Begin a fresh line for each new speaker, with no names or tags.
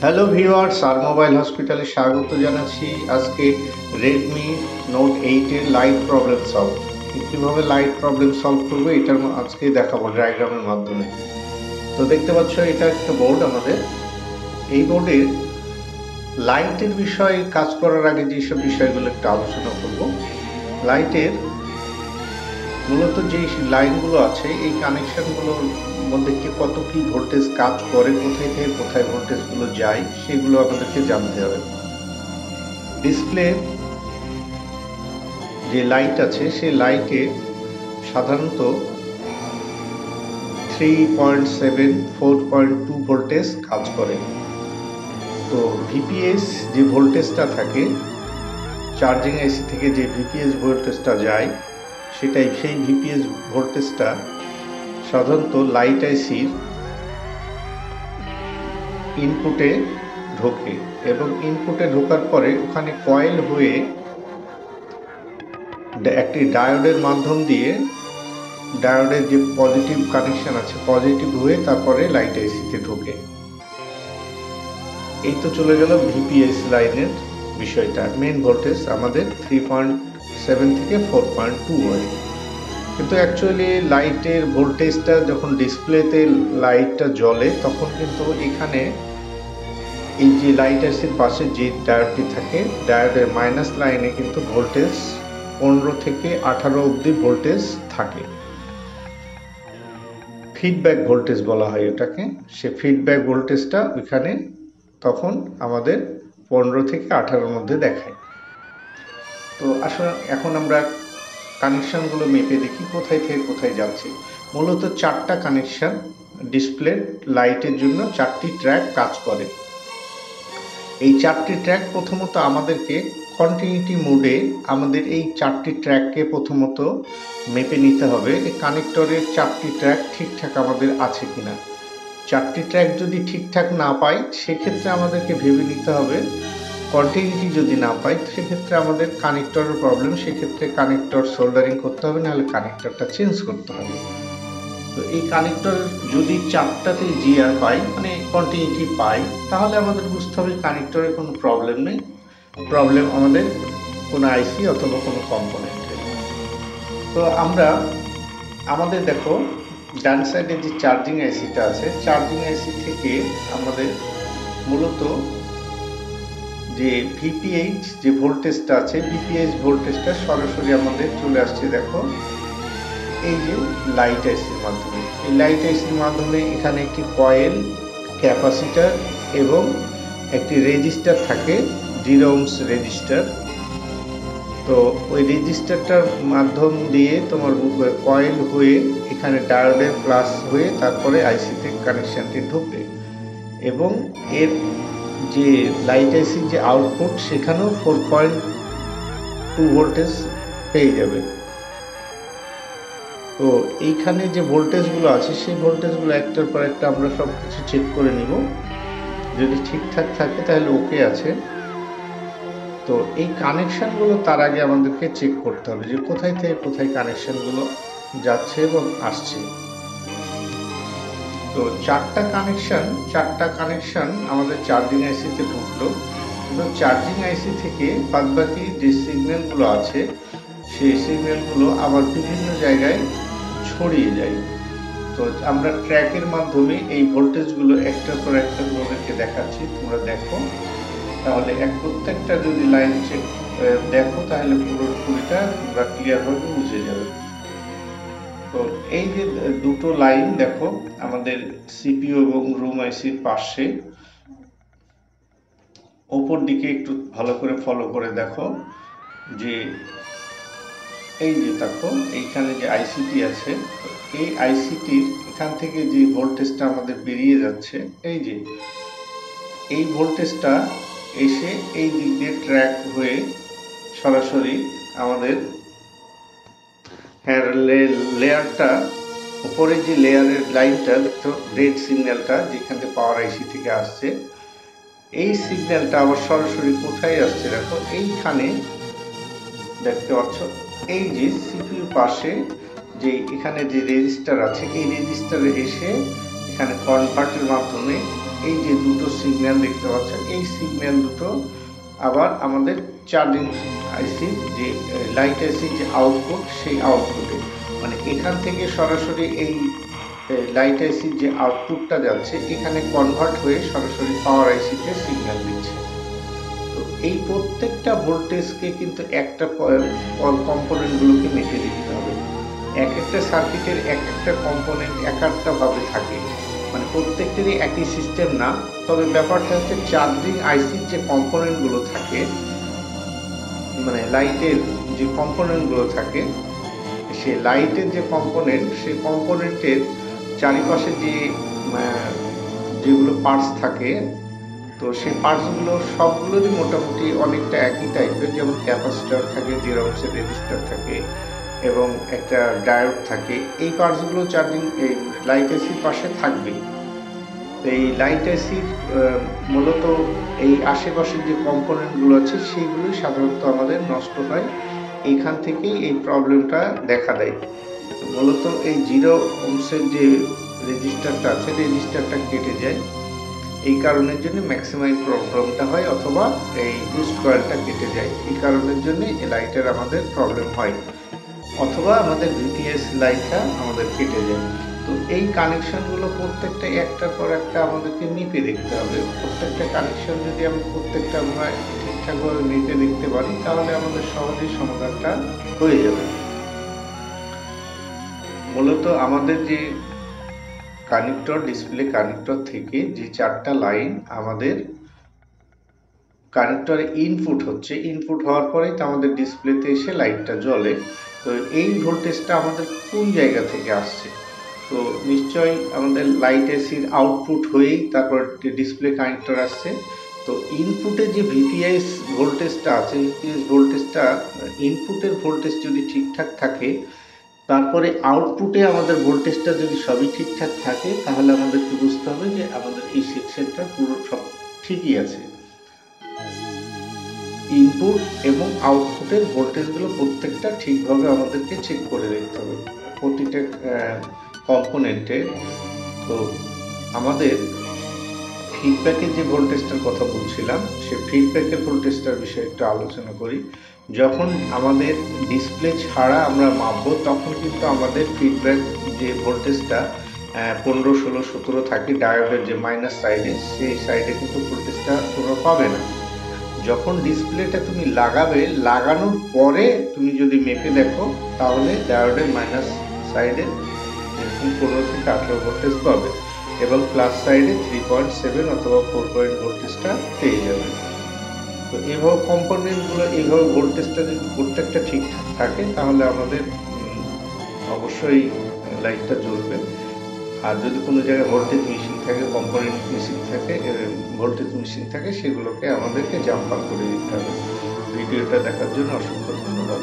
Hello viewers, আর mobile হসপিটালে স্বাগত জানাচ্ছি। আজকে রেডমি নোট 8 এর লাইট প্রবলেম সলভ, কীভাবে লাইট প্রবলেম সলভ করবো এটার আজকে দেখাবো ডায়াগ্রামের মাধ্যমে। তো দেখতে পাচ্ছ এটা একটা বোর্ড আমাদের। এই বোর্ডের লাইটের বিষয়ে কাজ করার আগে যেসব বিষয়গুলো একটু আলোচনা করব। লাইটের মূলত যে লাইনগুলো আছে এই কানেকশনগুলোর মধ্যে কত কি ভোল্টেজ কাজ করে, কোথায় থেকে কোথায় ভোল্টেজগুলো যায় সেগুলো আমাদেরকে জানতে হবে। ডিসপ্লে যে লাইট আছে সেই লাইটে সাধারণত 3.7 4.2 ভোল্টেজ কাজ করে। তো ভিপিএস যে ভোল্টেজটা থাকে, চার্জিং আইসি থেকে যে ভিপিএস ভোল্টেজটা যায় সেটাই সেই ভিপিএস ভোল্টেজটা সাধারণত লাইট আইসির ইনপুটে ঢোকে এবং ইনপুটে ঢোকার পরে ওখানে কয়েল হয়ে একটি ডায়োডের মাধ্যম দিয়ে ডায়োডের যে পজিটিভ কানেকশন আছে পজিটিভ হয়ে তারপরে লাইট আইসিতে ঢোকে। এই তো চলে গেল ভিপিএস লাইনের বিষয়টা। মেন ভোল্টেজ আমাদের 3.7 থেকে 4.2 হয়, কিন্তু অ্যাকচুয়ালি লাইটের ভোল্টেজটা যখন ডিসপ্লেতে লাইটটা জ্বলে তখন কিন্তু এখানে এই যে লাইট আইসির পাশে যে ডায়োডটি থাকে ডায়োডের মাইনাস লাইনে কিন্তু ভোল্টেজ 15 থেকে 18 অবধি ভোল্টেজ থাকে। ফিডব্যাক ভোল্টেজ বলা হয় ওটাকে। সে ফিডব্যাক ভোল্টেজটা ওইখানে তখন আমাদের 15 থেকে 18-র মধ্যে দেখায়। তো আসলে এখন আমরা কানেকশনগুলো মেপে দেখি কোথায় থেকে কোথায় যাচ্ছে। মূলত 4টা কানেকশন ডিসপ্লে লাইটের জন্য 4টি ট্র্যাক কাজ করে। এই 4টি ট্র্যাক প্রথমত আমাদেরকে কন্টিনিউটি মোডে আমাদের এই 4টি ট্র্যাককে প্রথমত মেপে নিতে হবে এই কানেক্টরের 4টি ট্র্যাক ঠিকঠাক আমাদের আছে কিনা। 4টি ট্র্যাক যদি ঠিকঠাক না পাই সেক্ষেত্রে আমাদেরকে ভেবে নিতে হবে, কন্টিনিউটি যদি না পাই সেক্ষেত্রে আমাদের কানেক্টরের প্রবলেম, সেক্ষেত্রে কানেক্টর সোল্ডারিং করতে হবে, নাহলে কানেক্টরটা চেঞ্জ করতে হবে। তো এই কানেক্টর যদি 4টাতে জিআর পাই মানে কন্টিনিউটি পাই তাহলে আমাদের বুঝতে হবে কানেক্টরের কোনো প্রবলেম নেই, প্রবলেম আমাদের কোনো আইসি অথবা কোনো কম্পোনেন্টে। তো আমরা আমাদের দেখো ডান সাইডে যে চার্জিং আইসিটা আছে চার্জিং আইসি থেকে আমাদের মূলত যে ভিপিএইচ যে ভোল্টেজটা আছে ভিপিএইচ ভোল্টেজটা সরাসরি আমাদের চলে আসছে দেখো এই যে লাইট আইসির মাধ্যমে। এই লাইট আইসির মাধ্যমে এখানে একটি কয়েল, ক্যাপাসিটার এবং একটি রেজিস্টার থাকে, 0 ohms রেজিস্টার। তো ওই রেজিস্টারটার মাধ্যম দিয়ে তোমার কয়েল হয়ে এখানে ডায়োডের প্লাস হয়ে তারপরে আইসিতে কানেকশনটি ঢোকে এবং এর যে লাইট আইসির যে আউটপুট সেখানেও 4.2 ভোল্টেজ পেয়ে যাবে। তো এইখানে যে ভোল্টেজগুলো আছে সেই ভোল্টেজগুলো একটার পর একটা আমরা সব কিছু চেক করে নিব, যদি ঠিকঠাক থাকে তাহলে ওকে আছে। তো এই কানেকশনগুলো তার আগে আমাদেরকে চেক করতে হবে যে কোথায় থেকে কোথায় কানেকশনগুলো যাচ্ছে এবং আসছে। তো 4টা কানেকশন আমাদের চার্জিং আইসিতে ঢুকলো, কিন্তু চার্জিং আইসি থেকে বাদবাকি যে সিগন্যালগুলো আছে সেই সিগন্যালগুলো আবার বিভিন্ন জায়গায় ছড়িয়ে যায়। তো আমরা ট্র্যাকের মাধ্যমে এই ভোল্টেজগুলো একটার পর একটা তোমাদেরকে দেখাচ্ছি, তোমরা দেখো তাহলে প্রত্যেকটা যদি লাইন চেক দেখো তাহলে পুরোটা তোমরা ক্লিয়ারভাবে বুঝে যাবে। তো এই যে দুটো লাইন দেখো আমাদের সিপিইউ এবং রুম আইসির পাশে ওপর দিকে একটু ভালো করে ফলো করে দেখো যে এই যে দেখো এইখানে যে আইসিটি আছে এই আইসিটির এখান থেকে যে ভোল্টেজটা আমাদের বেরিয়ে যাচ্ছে এই যে এই ভোল্টেজটা এসে এই দিক দিয়ে ট্র্যাক হয়ে সরাসরি আমাদের লেয়ারটা উপরে যে লেয়ারের লাইনটা দেখো রেড সিগন্যালটা যেখান থেকে পাওয়ার আইসি থেকে আসছে এই সিগন্যালটা আবার সরাসরি কোথায় আসছে দেখো এইখানে দেখতে পাচ্ছ এই যে সিপিইউ পাশে যে এখানে যে রেজিস্টার আছে এই রেজিস্টারে এসে এখানে কনভার্টের মাধ্যমে এই যে দুটো সিগন্যাল দেখতে পাচ্ছেন, এই সিগন্যাল দুটো আবার আমাদের চার্জিং আইসি যে লাইট আইসির যে আউটপুট, সেই আউটপুটে মানে এখান থেকে সরাসরি এই লাইট আইসির যে আউটপুটটা যাচ্ছে এখানে কনভার্ট হয়ে সরাসরি পাওয়ার আইসিতে সিগন্যাল দিচ্ছে। তো এই প্রত্যেকটা ভোল্টেজকে কিন্তু একটা কম্পোনেন্টগুলোকে মেপে দিতে হবে। এক একটা সার্কিটের এক একটা কম্পোনেন্ট এক একটা ভাবে থাকে, মানে প্রত্যেকটারই একই সিস্টেম না। তবে ব্যাপারটা হচ্ছে চার্জিং আইসির যে কম্পোনেন্টগুলো থাকে, মানে লাইটের যে কম্পোনেন্টগুলো থাকে, সে লাইটের যে কম্পোনেন্ট, সেই কম্পোনেন্টের চারিপাশে যে যেগুলো পার্টস থাকে, তো সেই পার্টসগুলো সবগুলোরই মোটামুটি অনেকটা একই টাইপের। যেমন ক্যাপাসিটর থাকে, 0 ohms রেজিস্টার থাকে এবং একটা ডায়োড থাকে। এই পার্টসগুলো চার্জিং এই লাইট এসির পাশে থাকবে। এই লাইট এসির মূলত এই আশেপাশের যে কম্পোনেন্টগুলো আছে সেইগুলোই সাধারণত আমাদের নষ্ট হয়, এইখান থেকেই এই প্রবলেমটা দেখা দেয়। মূলত এই 0 ohms যে রেজিস্টারটা আছে, রেজিস্টারটা কেটে যায়, এই কারণের জন্য ম্যাক্সিমাম প্রবলেমটা হয়, অথবা এই বুস্ট কয়েলটা কেটে যায়, এই কারণের জন্য এই লাইটের আমাদের প্রবলেম হয়, অথবা আমাদের ভিপিএস লাইটটা আমাদের কেটে যায়। তো এই কানেকশনগুলো প্রত্যেকটা একটার পর একটা আমাদেরকে মেপে দেখতে হবে। প্রত্যেকটা কানেকশন যদি প্রত্যেকটা আমরা ঠিকঠাকভাবে মেপে দেখতে পারি, তাহলে আমাদের সহজেই সমাধানটা হয়ে যাবে। মূলত আমাদের যে কানেক্টর, ডিসপ্লে কানেক্টর থেকে যে 4টা লাইন আমাদের কানেক্টরে ইনপুট হচ্ছে, ইনপুট হওয়ার পরেই তো আমাদের ডিসপ্লেতে এসে লাইটটা জ্বলে। তো এই ভোল্টেজটা আমাদের কোন জায়গা থেকে আসছে? তো নিশ্চয়ই আমাদের লাইট এসির আউটপুট হয়েই তারপর ডিসপ্লে কানেক্টর আসছে। তো ইনপুটে যে ভিপিএস ভোল্টেজটা আছে, ভিপিএস ভোল্টেজটা, ইনপুটের ভোল্টেজ যদি ঠিকঠাক থাকে, তারপরে আউটপুটে আমাদের ভোল্টেজটা যদি সবই ঠিকঠাক থাকে, তাহলে আমাদেরকে বুঝতে হবে যে আমাদের এই সেকশনটা পুরো সব ঠিকই আছে। ইনপুট এবং আউটপুটের ভোল্টেজগুলো প্রত্যেকটা ঠিকভাবে আমাদেরকে চেক করে দেখতে হবে প্রতিটা কম্পোনেন্টে। তো আমাদের ফিডব্যাকের যে ভোল্টেজটার কথা বলছিলাম, সে ফিডব্যাকের ভোল্টেজটার বিষয়ে একটু আলোচনা করি। যখন আমাদের ডিসপ্লে ছাড়া আমরা মাপবো, তখন কিন্তু আমাদের ফিডব্যাক যে ভোল্টেজটা 15, 16, 17 থাকে ডায়োডের যে মাইনাস সাইডে, সেই সাইডে কিন্তু ভোল্টেজটা তোমরা পাবে না। যখন ডিসপ্লেটা তুমি লাগাবে, লাগানোর পরে তুমি যদি মেপে দেখো, তাহলে ডায়োডের মাইনাস সাইডে 15 থেকে 18 ভোল্টেজ পাবে এবং প্লাস সাইডে 3.7 অথবা 4 ভোল্টেজটা পেয়ে যাবে। তো এইভাবে কম্পোনেন্টগুলো, এইভাবে ভোল্টেজটা যদি প্রত্যেকটা ঠিকঠাক থাকে, তাহলে আমাদের অবশ্যই লাইটটা জ্বলবে। আর যদি কোনো জায়গায় ভোল্টেজ মিসিং থাকে, কম্পোনেন্ট মিসিং থাকে, ভোল্টেজ মিসিং থাকে, সেগুলোকে আমাদেরকে জাম্পার করে দিতে হবে। ভিডিওটা দেখার জন্য অসংখ্য ধন্যবাদ।